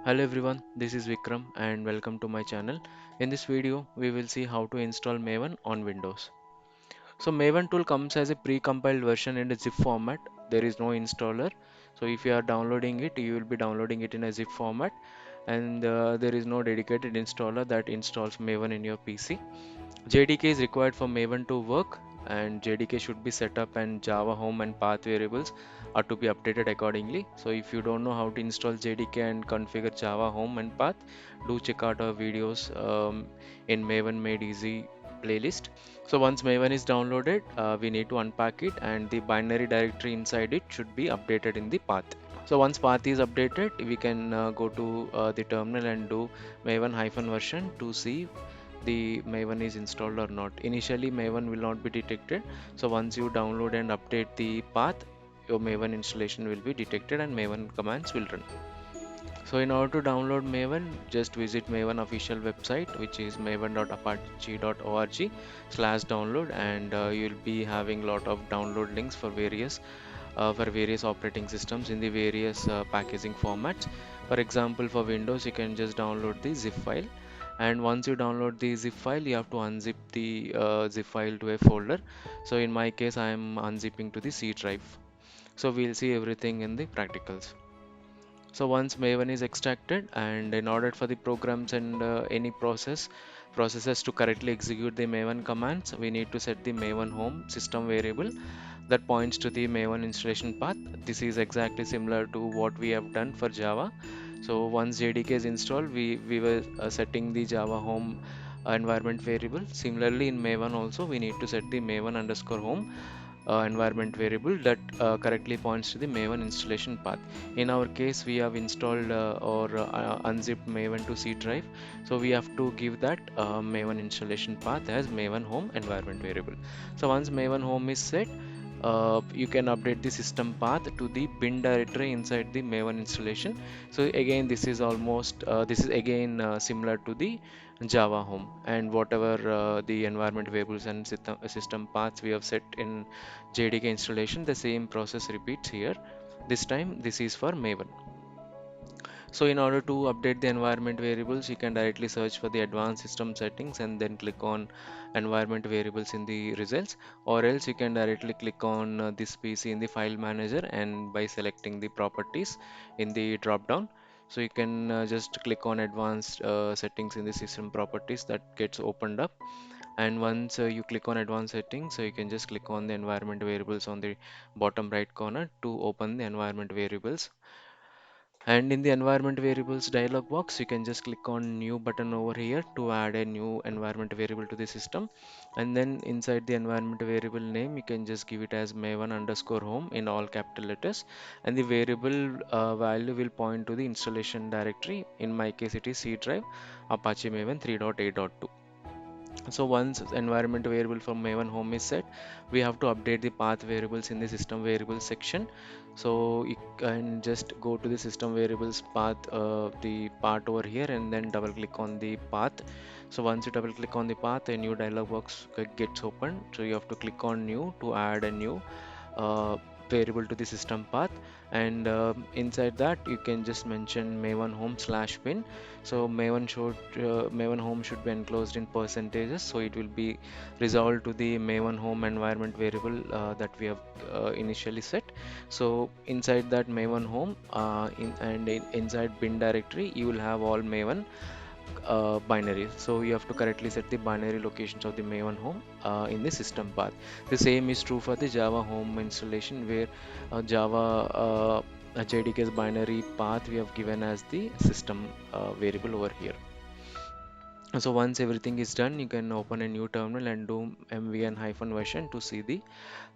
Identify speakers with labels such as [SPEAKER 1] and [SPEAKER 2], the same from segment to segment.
[SPEAKER 1] Hello everyone, this is Vikram and welcome to my channel. In this video, we will see how to install Maven on Windows. So Maven tool comes as a pre-compiled version in a zip format. There is no installer. So if you are downloading it, you will be downloading it in a zip format and there is no dedicated installer that installs Maven in your PC. JDK is required for Maven to work and JDK should be set up and Java home and path variables are to be updated accordingly. So if you don't know how to install JDK and configure Java home and path, do check out our videos in Maven Made Easy playlist. So once Maven is downloaded, we need to unpack it and the binary directory inside it should be updated in the path. So once path is updated, we can go to the terminal and do maven-version to see the Maven is installed or not. Initially, Maven will not be detected. So once you download and update the path, your Maven installation will be detected and Maven commands will run. So in order to download Maven, just visit Maven official website, which is maven.apache.org/download, and you'll be having lot of download links for various operating systems in the various packaging formats. For example, for Windows, you can just download the zip file, and once you download the zip file, you have to unzip the zip file to a folder. So in my case, I am unzipping to the C drive. So we'll see everything in the practicals. So once Maven is extracted, and in order for the programs and any processes to correctly execute the Maven commands, we need to set the Maven home system variable that points to the Maven installation path. This is exactly similar to what we have done for Java. So once JDK is installed, we were setting the Java home environment variable. Similarly, in Maven also, we need to set the Maven_home environment variable that correctly points to the Maven installation path. In our case, we have installed or unzipped Maven to C drive, so we have to give that Maven installation path as Maven home environment variable. So once Maven home is set, you can update the system path to the bin directory inside the Maven installation. So again, this is again similar to the Java home, and whatever the environment variables and system paths we have set in JDK installation, the same process repeats here. This time, this is for Maven. So in order to update the environment variables, you can directly search for the advanced system settings and then click on environment variables in the results, or else you can directly click on this PC in the file manager and by selecting the properties in the drop down. So you can just click on advanced settings in the system properties, that gets opened up. And once you click on advanced settings, so you can just click on the environment variables on the bottom right corner to open the environment variables. And in the environment variables dialog box, you can just click on new button over here to add a new environment variable to the system. And then inside the environment variable name, you can just give it as maven_home in all capital letters. And the variable value will point to the installation directory. In my case, it is C drive Apache Maven 3.8.2. So once environment variable for Maven home is set, we have to update the path variables in the system variables section. So you can just go to the system variables path, the part over here, and then double click on the path. So once you double click on the path, a new dialog box gets opened. So you have to click on new to add a new uh, variable to the system path, and inside that you can just mention maven home/bin. So maven home should be enclosed in percentages, so it will be resolved to the maven home environment variable that we have initially set. So inside that maven home inside bin directory, you will have all maven binary. So you have to correctly set the binary locations of the Maven home in the system path. The same is true for the Java home installation, where Java JDK's binary path we have given as the system variable over here. So once everything is done, you can open a new terminal and do mvn-version to see the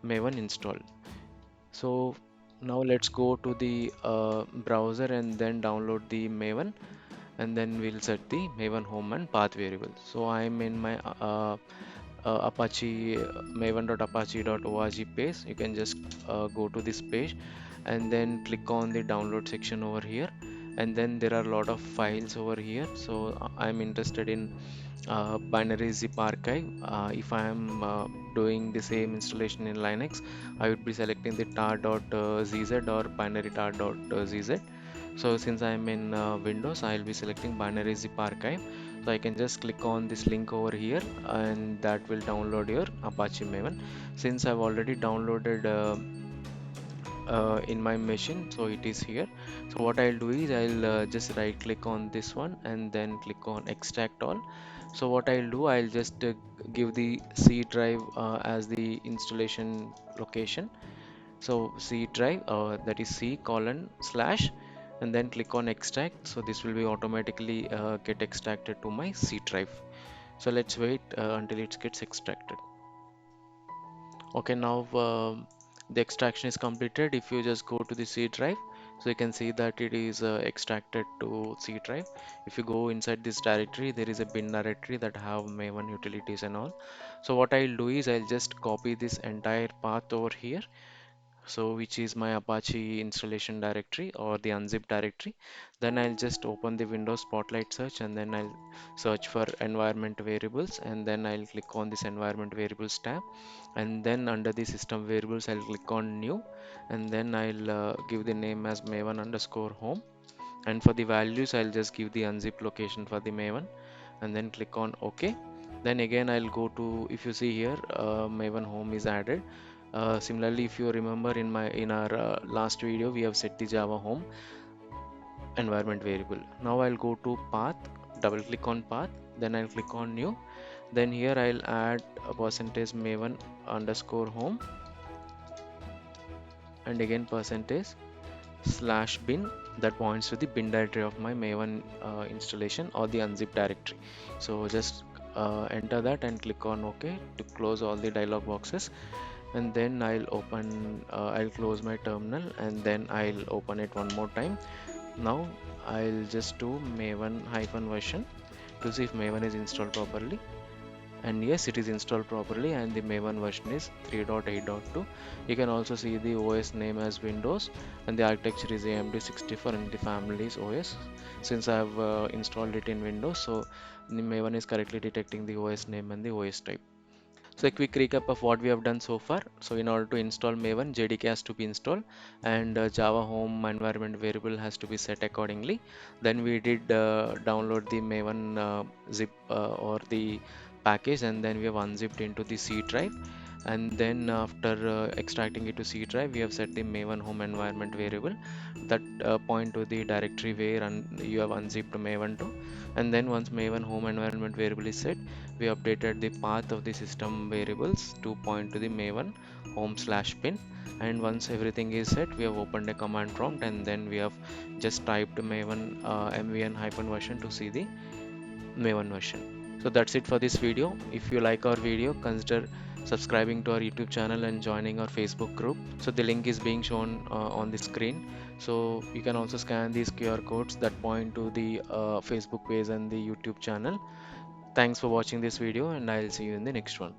[SPEAKER 1] Maven install. So now let's go to the browser and then download the Maven, and then we'll set the Maven home and path variable. So I'm in my Apache maven.apache.org page. You can just go to this page and then click on the download section over here, and then there are a lot of files over here. So I'm interested in binary zip archive. If I am doing the same installation in Linux, I would be selecting the tar.zz or binary tar.zz. So since I'm in Windows, I'll be selecting binary zip archive. So I can just click on this link over here and that will download your Apache Maven. Since I've already downloaded in my machine, so it is here. So what I'll do is I'll just right click on this one and then click on extract all. So what I'll do, I'll just give the C drive as the installation location. So C drive, that is C colon slash, and then click on extract. So this will be automatically get extracted to my C drive. So let's wait until it gets extracted. Okay, now the extraction is completed. If you just go to the C drive, so you can see that it is extracted to C drive. If you go inside this directory, there is a bin directory that have Maven utilities and all. So what I'll do is I'll just copy this entire path over here, so which is my Apache installation directory or the unzip directory. Then I'll just open the Windows Spotlight search and then I'll search for environment variables and then I'll click on this environment variables tab, and then under the system variables I'll click on new, and then I'll give the name as maven underscore home, and for the values I'll just give the unzip location for the maven and then click on OK. Then again I'll go to, if you see here, maven home is added. Similarly, if you remember in our last video, we have set the Java home environment variable. Now I'll go to path, double click on path, then I'll click on new. Then here I'll add a percentage maven underscore home and again percentage slash bin, that points to the bin directory of my maven installation or the unzip directory. So just enter that and click on OK to close all the dialog boxes, and then I'll close my terminal and then I'll open it one more time. Now I'll just do maven hyphen version to see if maven is installed properly, and yes, it is installed properly and the maven version is 3.8.2. You can also see the OS name as Windows and the architecture is AMD 64 and the family is OS. Since I have installed it in Windows, so the maven is correctly detecting the OS name and the OS type. So a quick recap of what we have done so far. So in order to install Maven, JDK has to be installed and Java home environment variable has to be set accordingly. Then we did download the Maven zip or the package, and then we have unzipped into the C drive. And then after extracting it to C drive, we have set the Maven home environment variable that point to the directory where you have unzipped Maven to. And then once Maven home environment variable is set, we updated the path of the system variables to point to the maven home slash bin, and once everything is set, we have opened a command prompt and then we have just typed maven mvn hyphen version to see the maven version. So that's it for this video. If you like our video, consider subscribing to our YouTube channel and joining our Facebook group. So the link is being shown on the screen. So you can also scan these QR codes that point to the Facebook page and the YouTube channel. Thanks for watching this video and I'll see you in the next one.